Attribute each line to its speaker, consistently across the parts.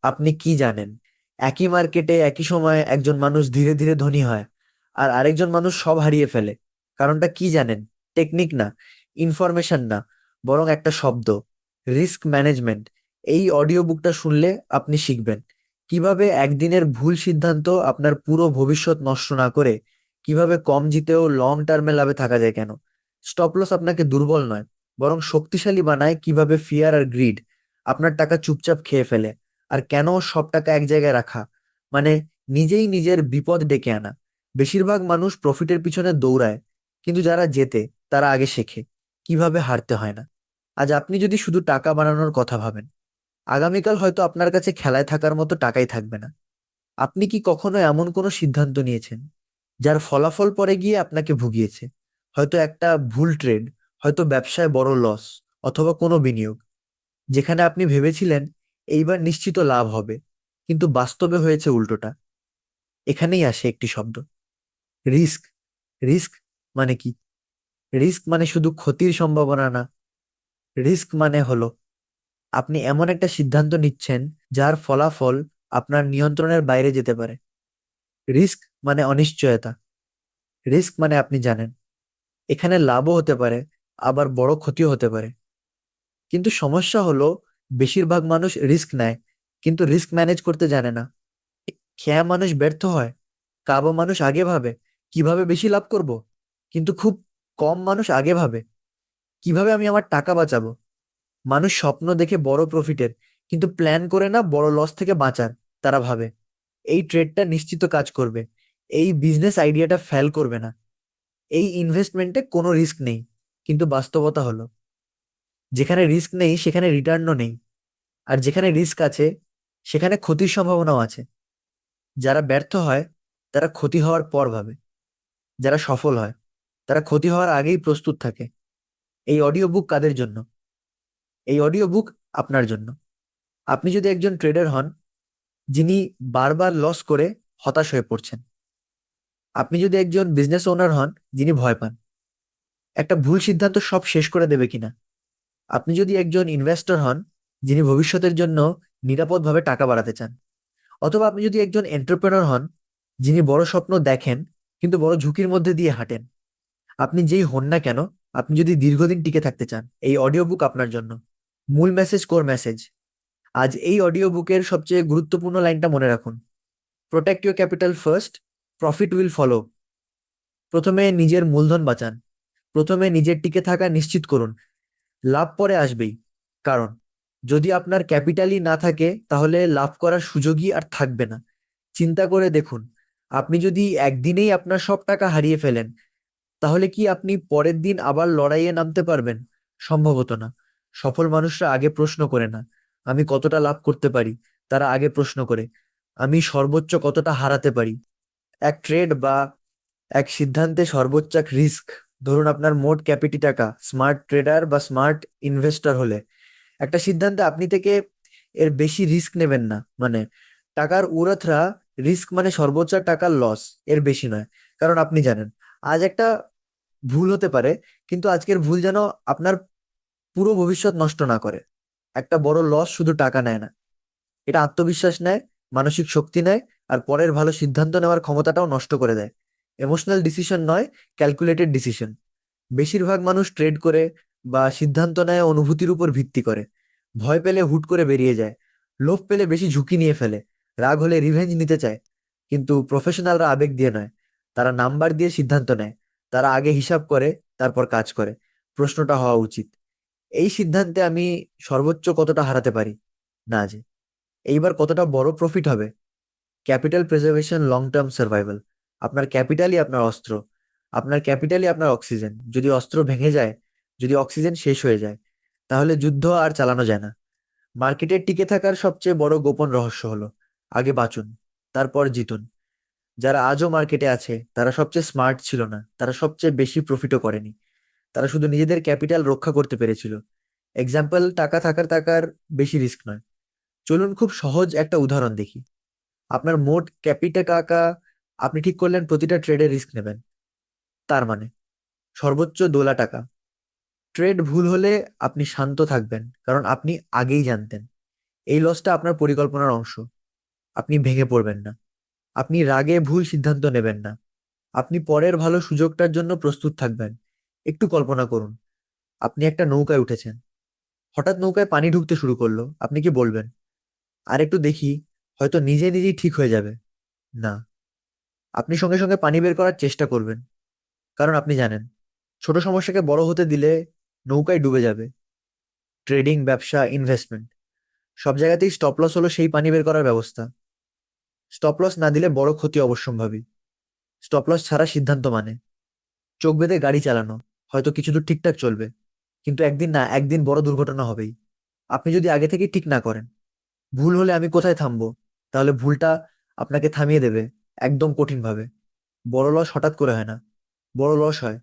Speaker 1: আপনি কি জানেন একই মার্কেটে একই সময়ে একজন মানুষ ধীরে ধীরে ধনী হয় আর আরেকজন মানুষ সব হারিয়ে ফেলে? কারণটা কি জানেন? টেকনিক না, ইনফরমেশন না, বরং একটা শব্দ: রিস্ক ম্যানেজমেন্ট। এই অডিও বুকটা শুনলে আপনি শিখবেন কিভাবে একদিনের ভুল সিদ্ধান্ত আপনার পুরো ভবিষ্যৎ নষ্ট না করে কিভাবে কম জিতেও লং টার্মে লাভে থাকা যায়। কেন স্টপ লস আপনাকে দুর্বল নয়, বরং শক্তিশালী বানায়। কিভাবে ফিয়ার আর গ্রিড আপনার টাকা চুপচাপ খেয়ে ফেলে, আর কেন সব টাকা এক জায়গায় রাখা মানে নিজেই নিজের বিপদ ডেকে আনা। বেশিরভাগ মানুষ প্রফিটের পিছনে দৌড়ায়, কিন্তু যারা জেতে তারা আগে শেখে কিভাবে হারতে হয় না। আজ আপনি যদি শুধু টাকা বানানোর কথা ভাবেন, আগামীকাল হয়তো আপনার কাছে খেলায় থাকার মতো টাকাই থাকবে না। আপনি কি কখনো এমন কোনো সিদ্ধান্ত নিয়েছেন যার ফলাফল পরে গিয়ে আপনাকে ভুগিয়েছে? হয়তো একটা ভুল ট্রেড, হয়তো ব্যবসায় বড় লস, অথবা কোনো বিনিয়োগ যেখানে আপনি ভেবেছিলেন এইবার নিশ্চিত লাভ হবে, কিন্তু বাস্তবে হয়েছে উল্টোটা। এখানেই আসে একটি শব্দ: রিস্ক। রিস্ক মানে কি? রিস্ক মানে শুধু ক্ষতির সম্ভাবনা না। রিস্ক মানে হলো আপনি এমন একটা সিদ্ধান্ত নিচ্ছেন যার ফলাফল আপনার নিয়ন্ত্রণের বাইরে যেতে পারে। রিস্ক মানে অনিশ্চয়তা। রিস্ক মানে আপনি জানেন এখানে লাভও হতে পারে, আবার বড় ক্ষতিও হতে পারে। কিন্তু সমস্যা হলো বেশিরভাগ মানুষ রিস্ক নেয়, কিন্তু রিস্ক ম্যানেজ করতে জানে না। খেয়া মানুষ ব্যর্থ হয়, কাবো মানুষ আগে ভাবে কিভাবে বেশি লাভ করব, কিন্তু খুব কম মানুষ আগে ভাবে কিভাবে আমি আমার টাকা বাঁচাবো। মানুষ স্বপ্ন দেখে বড় প্রফিটের, কিন্তু প্ল্যান করে না বড় লস থেকে বাঁচার। তারা ভাবে এই ট্রেডটা নিশ্চিত কাজ করবে, এই বিজনেস আইডিয়াটা ফেল করবে না, এই ইনভেস্টমেন্টে কোনো রিস্ক নেই। কিন্তু বাস্তবতা হলো যেখানে রিস্ক নেই সেখানে রিটার্নও নেই, আর যেখানে রিস্ক আছে সেখানে ক্ষতির সম্ভাবনাও আছে। যারা ব্যর্থ হয় তারা ক্ষতি হওয়ার পর ভাবে, যারা সফল হয় তারা ক্ষতি হওয়ার আগেই প্রস্তুত থাকে। এই অডিও বুক কাদের জন্য? এই অডিও বুক আপনার জন্য। আপনি যদি একজন ট্রেডার হন যিনি বারবার লস করে হতাশ হয়ে পড়ছেন, আপনি যদি একজন বিজনেস ওনার হন যিনি ভয় পান একটা ভুল সিদ্ধান্ত সব শেষ করে দেবে কিনা, আপনি যদি একজন ইনভেস্টর হন যিনি ভবিষ্যতের জন্য নিরাপদভাবে টাকা বাড়াতে চান, অথবা আপনি যদি একজন এন্টারপ্রেনর হন যিনি বড় স্বপ্ন দেখেন কিন্তু বড় ঝুঁকির মধ্যে দিয়ে হাঁটেন, আপনি যেই হন না কেন, আপনি যদি দীর্ঘদিন টিকে থাকতে চান, এই অডিও বুক আপনার জন্য। মূল মেসেজ, কোর মেসেজ। আজ এই অডিও বুকের সবচেয়ে গুরুত্বপূর্ণ লাইনটা মনে রাখুন: protect your capital first, profit will follow. প্রথমে নিজের মূলধন বাঁচান, প্রথমে নিজের টিকে থাকা নিশ্চিত করুন, লাভ পরে আসবেই। কারণ যদি আপনার ক্যাপিটালই না থাকে তাহলে লাভ করার সুযোগই আর থাকবে না। চিন্তা করে দেখুন, আপনি যদি একদিনেই আপনার সব টাকা হারিয়ে ফেলেন, তাহলে কি আপনি পরের দিন আবার লড়াইয়ে নামতে পারবেন? সম্ভবত না। সফল মানুষরা আগে প্রশ্ন করে না আমি কতটা লাভ করতে পারি, তারা আগে প্রশ্ন করে আমি সর্বোচ্চ কতটা হারাতে পারি। এক ট্রেড বা এক সিদ্ধান্তে সর্বোচ্চ এক রিস্ক। ধরুন আপনার মোট ক্যাপিটি টাকা, স্মার্ট ট্রেডার বা স্মার্ট ইনভেস্টর হলে একটা সিদ্ধান্তে আপনি থেকে এর বেশি রিস্ক নেবেন না। মানে টাকার উড়াথরা রিস্ক মানে সর্বোচ্চ টাকার লস, এর বেশি নয়। কারণ আপনি জানেন আজ একটা ভুল হতে পারে, কিন্তু আজকের ভুল যেন আপনার পুরো ভবিষ্যৎ নষ্ট না করে। একটা বড় লস শুধু টাকা নেয় না, এটা আত্মবিশ্বাস নেয়, মানসিক শক্তি নেয়, আর পরের ভালো সিদ্ধান্ত নেওয়ার ক্ষমতাটাও নষ্ট করে দেয়। ইমোশনাল ডিসিশন নয়, ক্যালকুলেটেড ডিসিশন। বেশিরভাগ মানুষ ট্রেড করে বা সিদ্ধান্ত নেয় অনুভূতির উপর ভিত্তি করে। ভয় পেলে হুট করে বেরিয়ে যায়, লোভ পেলে বেশি ঝুঁকি নিয়ে ফেলে, রাগ হলে রিভেঞ্জ নিতে চায়। কিন্তু প্রফেশনালরা আবেগ দিয়ে নয়, তারা নাম্বার দিয়ে সিদ্ধান্ত নেয়। তারা আগে হিসাব করে, তারপর কাজ করে। প্রশ্নটা হওয়া উচিত: এই সিদ্ধান্তে আমি সর্বোচ্চ কতটা হারাতে পারি, না যে এইবার কতটা বড় প্রফিট হবে। Capital preservation, long term survival. আপনার ক্যাপিটালই আপনার অস্ত্র, আপনার ক্যাপিটালই আপনার অক্সিজেন। যদি অস্ত্র ভেঙে যায়, যদি অক্সিজেন শেষ হয়ে যায়, তাহলে যুদ্ধ আর চালানো যায় না। মার্কেটে টিকে থাকার সবচেয়ে বড় গোপন রহস্য হলো আগে বাঁচুন, তারপর জিতুন। যারা আজও মার্কেটে আছে তারা সবচেয়ে স্মার্ট ছিল না, তারা সবচেয়ে বেশি প্রফিটও করেনি, তারা শুধু নিজেদের ক্যাপিটাল রক্ষা করতে পেরেছিল। এক্সাম্পল: টাকা থাকার টাকার বেশি রিস্ক নয়। চলুন খুব সহজ একটা উদাহরণ দেখি। আপনার মোট ক্যাপিটা টাকা, আপনি ঠিক করলেন প্রতিটা ট্রেডে রিস্ক নেবেন। তার মানে সর্বোচ্চ দোলা টাকা। ট্রেড ভুল হলে আপনি শান্ত থাকবেন, কারণ আপনি আগেই জানতেন এই লসটা আপনার পরিকল্পনার অংশ। আপনি ভেঙে পড়বেন না, আপনি রাগে ভুল সিদ্ধান্ত নেবেন না, আপনি পরের ভালো সুযোগটার জন্য প্রস্তুত থাকবেন। একটু কল্পনা করুন, আপনি একটা নৌকায় উঠেছেন, হঠাৎ নৌকায় পানি ঢুকতে শুরু করলো, আপনি কি বলবেন আর একটু দেখি, হয়তো নিজে নিজেই ঠিক হয়ে যাবে? না, আপনি সঙ্গে সঙ্গে পানি বের করার চেষ্টা করবেন, কারণ আপনি জানেন ছোট সমস্যাকে বড় হতে দিলে নৌকায় ডুবে যাবে। ট্রেডিং, ব্যবসা, ইনভেস্টমেন্ট, সব জায়গাতেই স্টপ লস হলো সেই পানি বের করার ব্যবস্থা। স্টপ লস না দিলে বড় ক্ষতি অবশ্যম্ভাবী। স্টপ লস ছাড়া সিদ্ধান্ত মানে চোখ বেঁধে গাড়ি চালানো, হয়তো কিছু দূর ঠিকঠাক চলবে, কিন্তু একদিন না একদিন বড় দুর্ঘটনা হবেই। আপনি যদি আগে থেকে ঠিক না করেন, ভুল হলে আমি কোথায় থামবো, তাহলে ভুলটা আপনাকে থামিয়ে দেবে, একদম কঠিন ভাবে। বড় লস হঠাৎ করে হয় না, বড় লস হয়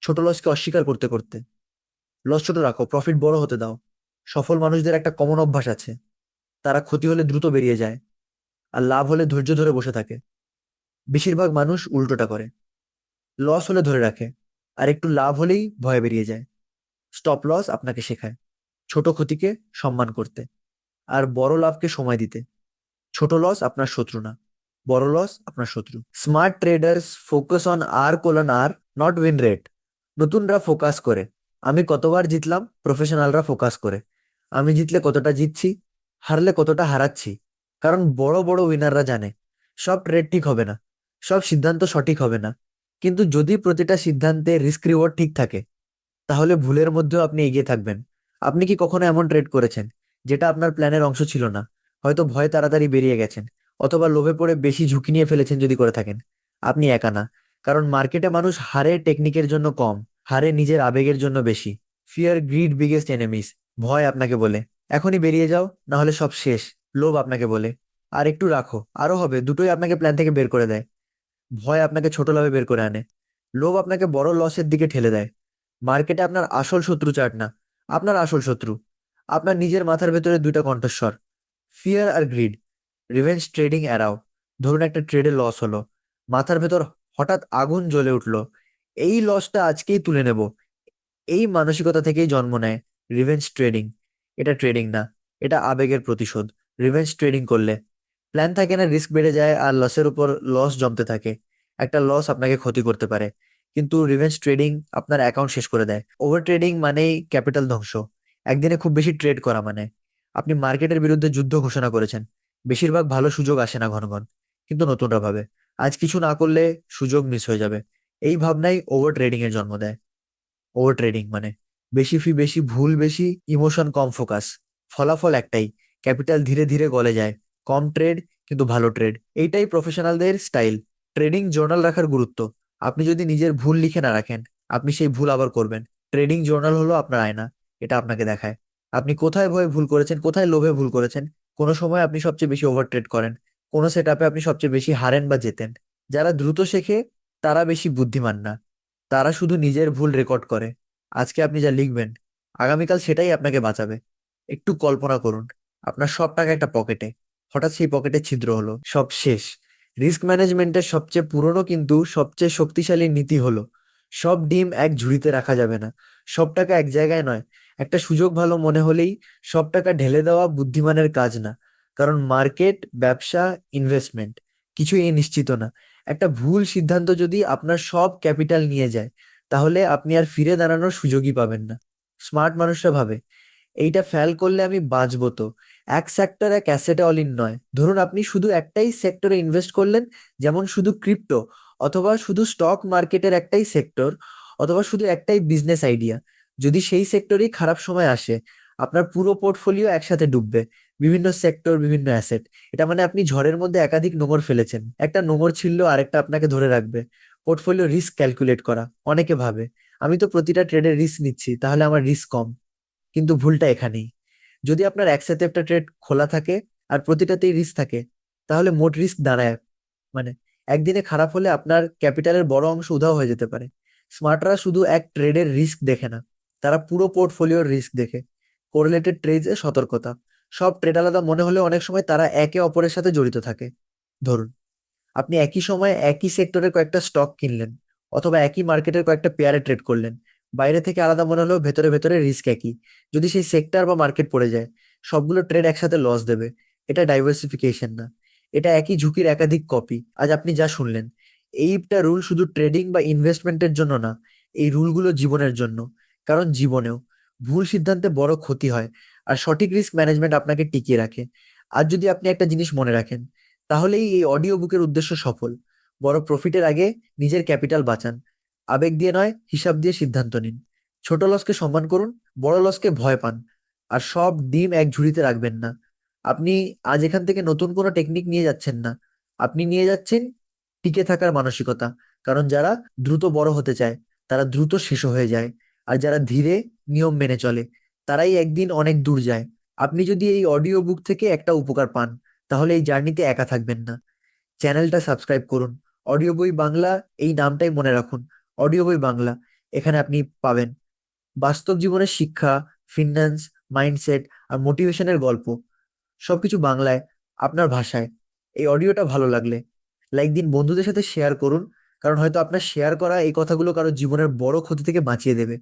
Speaker 1: ছোট লসকে অস্বীকার করতে করতে। লস ছোট রাখো, প্রফিট বড় হতে দাও। সফল মানুষদের একটা কমন অভ্যাস আছে, তারা ক্ষতি হলে দ্রুত বেরিয়ে যায়, আর লাভ হলে ধৈর্য ধরে বসে থাকে। বেশিরভাগ মানুষ উল্টোটা করে, লস হলে ধরে রাখে, আর একটু লাভ হলেই ভয়ে বেরিয়ে যায়। স্টপ লস আপনাকে শেখায় ছোট ক্ষতিকে সম্মান করতে, আর বড় লাভকে সময় দিতে। ছোট লস আপনার শত্রু না, বড় লস আপনার শত্রু। Smart traders focus on R, not win rate. নতুনরা ফোকাস করে আমি কতবার জিতলাম, প্রফেশনালরা ফোকাস করে আমি জিতলে কতটা জিতছি, হারলে কতটা হারাচ্ছি। কারণ বড় বড় উইনাররা জানে সব ট্রেড ঠিক হবে না, সব সিদ্ধান্ত সঠিক হবে না, কিন্তু যদি প্রতিটা সিদ্ধান্তে রিস্ক রিওয়ার্ড ঠিক থাকে, তাহলে ভুলের মধ্যেও আপনি এগিয়ে থাকবেন। আপনি কি কখনো এমন ট্রেড করেছেন যেটা আপনার প্ল্যানের অংশ ছিল না? হয়তো ভয়ে তাড়াতাড়ি বেরিয়ে গেছেন, অথবা লোভে পড়ে বেশি ঝুঁকি নিয়ে ফেলেছেন। যদি করে থাকেন, আপনি একা না। কারণ মার্কেটে মানুষ হারে টেকনিকের জন্য কম, হারে নিজের আবেগের জন্য বেশি। Fear, grid biggest enemies. ভয় আপনাকে বলে এখনই বেরিয়ে যাও, না হলে সব শেষ। লোভ আপনাকে বলে আর একটু রাখো, আরো হবে। দুটোই আপনাকে প্ল্যান থেকে বের করে দেয়। ভয় আপনাকে ছোট লাভে বের করে আনে, লোভ আপনাকে বড় লসের দিকে ঠেলে দেয়। মার্কেটে আপনার আসল শত্রু চার্ট না, আপনার আসল শত্রু আপনার নিজের মাথার ভেতরে দুইটা কণ্ঠস্বর, ফিয়ার আর গ্রিড। রিভেঞ্জ ট্রেডিং এড়াও। ধরুন একটা ট্রেডে লস হলো, মাথার ভেতর হঠাৎ আগুন জ্বলে উঠলো, এই লসটা আজকেই তুলে নেব। এই মানসিকতা থেকেই জন্ম নেয় রিভেঞ্জ ট্রেডিং। এটা ট্রেডিং না, এটা আবেগের প্রতিশোধ। রিভেঞ্জ ট্রেডিং করলে প্ল্যান থাকে না, রিস্ক বেড়ে যায় আর লসের উপর লস জমতে থাকে। একটা লস আপনাকে ক্ষতি করতে পারে, কিন্তু রিভেঞ্জ ট্রেডিং আপনার অ্যাকাউন্ট শেষ করে দেয়। ওভার ট্রেডিং মানেই ক্যাপিটাল ধ্বংস। একদিনে খুব বেশি ট্রেড করা মানে আপনি মার্কেটের বিরুদ্ধে যুদ্ধ ঘোষণা করেছেন। বেশিরভাগ ভালো সুযোগ আসে না ঘন ঘন, কিন্তু নতুনরা ভাবে আজ কিছু না করলে সুযোগ মিস হয়ে যাবে। এই ভাবনাই ওভার ট্রেডিং এর জন্ম দেয়। ওভার ট্রেডিং মানে বেশি ফি, বেশি ভুল, বেশি ইমোশন, কম ফোকাস। ফলাফল একটাই, ক্যাপিটাল ধীরে ধীরে গলে যায়। কম ট্রেড কিন্তু ভালো ট্রেড, এইটাই প্রফেশনালদের স্টাইল। ট্রেডিং জার্নাল রাখার গুরুত্ব, আপনি যদি নিজের ভুল লিখে না রাখেন, আপনি সেই ভুল আবার করবেন। ট্রেডিং জার্নাল হলো আপনার আয়না, এটা আপনাকে দেখায় আপনি কোথায় ভয়ে ভুল করেছেন, কোথায় লোভে ভুল করেছেন, কোন সময় আপনি সবচেয়ে বেশি ওভার ট্রেড করেন, কোন সেট আপে আপনি সবচেয়ে বেশি হারেন বা জেতেন। যারা দ্রুত শেখে তারা বেশি বুদ্ধিমান না, তারা শুধু নিজের ভুল রেকর্ড করে। আজকে আপনি যা লিখবেন, আগামীকাল সেটাই আপনাকে বাঁচাবে। একটু কল্পনা করুন, আপনার সব টাকা একটা পকেটে, হঠাৎ সেই পকেটে ছিদ্র হলো, সব শেষ। রিস্ক ম্যানেজমেন্টের সবচেয়ে পুরনো কিন্তু সবচেয়ে শক্তিশালী নীতি হলো সব ডিম এক ঝুড়িতে রাখা যাবে না। সব টাকা এক জায়গায় নয়। একটা সুযোগ ভালো মনে হলেই সব টাকা ঢেলে দেওয়া বুদ্ধিমানের কাজ না। কারণ মার্কেট, ব্যবসা, ইনভেস্টমেন্ট কিছুই নিশ্চিত না। একটা ভুল সিদ্ধান্ত যদি আপনার সব ক্যাপিটাল নিয়ে যায়, তাহলে আপনি আর ফিরে দাঁড়ানোর সুযোগই পাবেন না। স্মার্ট মানুষরা ভাবে এইটা ফেল করলে আমি বাঁচবো তো। এক সেক্টর, এক অ্যাসেটে অল ইন নয়। ধরুন আপনি শুধু একটাই সেক্টরে ইনভেস্ট করলেন, যেমন শুধু ক্রিপ্টো, অথবা শুধু স্টক মার্কেটের একটাই সেক্টর, অথবা শুধু একটাই বিজনেস আইডিয়া। যদি সেই সেক্টরেই খারাপ সময় আসে, আপনার পুরো পোর্টফোলিও একসাথে ডুববে। বিভিন্ন সেক্টর, বিভিন্ন অ্যাসেট, এটা মানে আপনি ঝড়ের মধ্যে একাধিক নোঙর ফেলেছেন। একটা নোঙর ছিল, আরেকটা আপনাকে ধরে রাখবে। পোর্টফোলিও রিস্ক ক্যালকুলেট করা, অনেকে ভাবে আমি তো প্রতিটা ট্রেডে রিস্ক নিচ্ছি, তাহলে আমার রিস্ক কম। কিন্তু ভুলটা এখানেই। যদি আপনার একসাথে একটা ট্রেড খোলা থাকে আর প্রতিটাতেই রিস্ক থাকে, তাহলে মোট রিস্ক দাঁড়ায়, মানে একদিনে খারাপ হলে আপনার ক্যাপিটালের বড় অংশ উধাও হয়ে যেতে পারে। স্মার্টরা শুধু এক ট্রেডের রিস্ক দেখে না, তারা পুরো পোর্টফোলিওর রিস্ক দেখে। কোরিলেটেড ট্রেডে সতর্কতা, সব ট্রেড আলাদা মনে হলে অনেক সময় তারা একে অপরের সাথে জড়িত থাকে। ধরুন আপনি একই সময়ে একই সেক্টরের কয়েকটা স্টক কিনলেন, অথবা একই মার্কেটের কয়েকটা পেয়ারে ট্রেড করলেন। বাইরে থেকে আলাদা মনে হলেও ভেতরে ভেতরে রিস্ক একই। যদি সেই সেক্টর বা মার্কেট পড়ে যায়, সবগুলো ট্রেড একসাথে লস দেবে। এটা ডাইভার্সিফিকেশন না, এটা একই ঝুঁকির একাধিক কপি। আজ আপনি যা শুনলেন, এইটা রুল শুধু ট্রেডিং বা ইনভেস্টমেন্টের জন্য না, এই রুলগুলো জীবনের জন্য। কারণ জীবনেও ভুল সিদ্ধান্তে বড় ক্ষতি হয়, আর সঠিক রিস্ক ম্যানেজমেন্ট আপনাকে টিকিয়ে রাখে। আর যদি আপনি একটা জিনিস মনে রাখেন, তাহলেই এই অডিও বুকের উদ্দেশ্য সফল। বড় প্রফিটের আগে নিজের ক্যাপিটাল বাঁচান, আবেগ দিয়ে নয়, হিসাব দিয়ে সিদ্ধান্ত নিন। ছোট লসকে সম্মান করুন, বড় লসকে ভয় পান, আর সব ডিম এক ঝুড়িতে রাখবেন না। আপনি আজ এখান থেকে নতুন কোনো টেকনিক নিয়ে যাচ্ছেন না, আপনি নিয়ে যাচ্ছেন টিকে থাকার মানসিকতা। কারণ যারা দ্রুত বড় হতে চায় তারা দ্রুত শেষ হয়ে যায়, আর যারা ধীরে নিয়ম মেনে চলে তারাই একদিন অনেক দূর যায়। আপনি যদি এই অডিও বুক থেকে একটা উপকার পান, তাহলে এই জার্নিতে একা থাকবেন না। চ্যানেলটা সাবস্ক্রাইব করুন, অডিও বই বাংলা, এই নামটাই মনে রাখুন, অডিও বই বাংলা। এখানে আপনি পাবেন বাস্তব জীবনের শিক্ষা, ফিন্যান্স, মাইন্ডসেট আর মোটিভেশনের গল্প, সবকিছু বাংলায়, আপনার ভাষায়। এই অডিওটা ভালো লাগলে লাইক দিন, বন্ধুদের সাথে শেয়ার করুন, কারণ হয়তো আপনার শেয়ার করা এই কথাগুলো কারো জীবনের বড় ক্ষতি থেকে বাঁচিয়ে দেবে।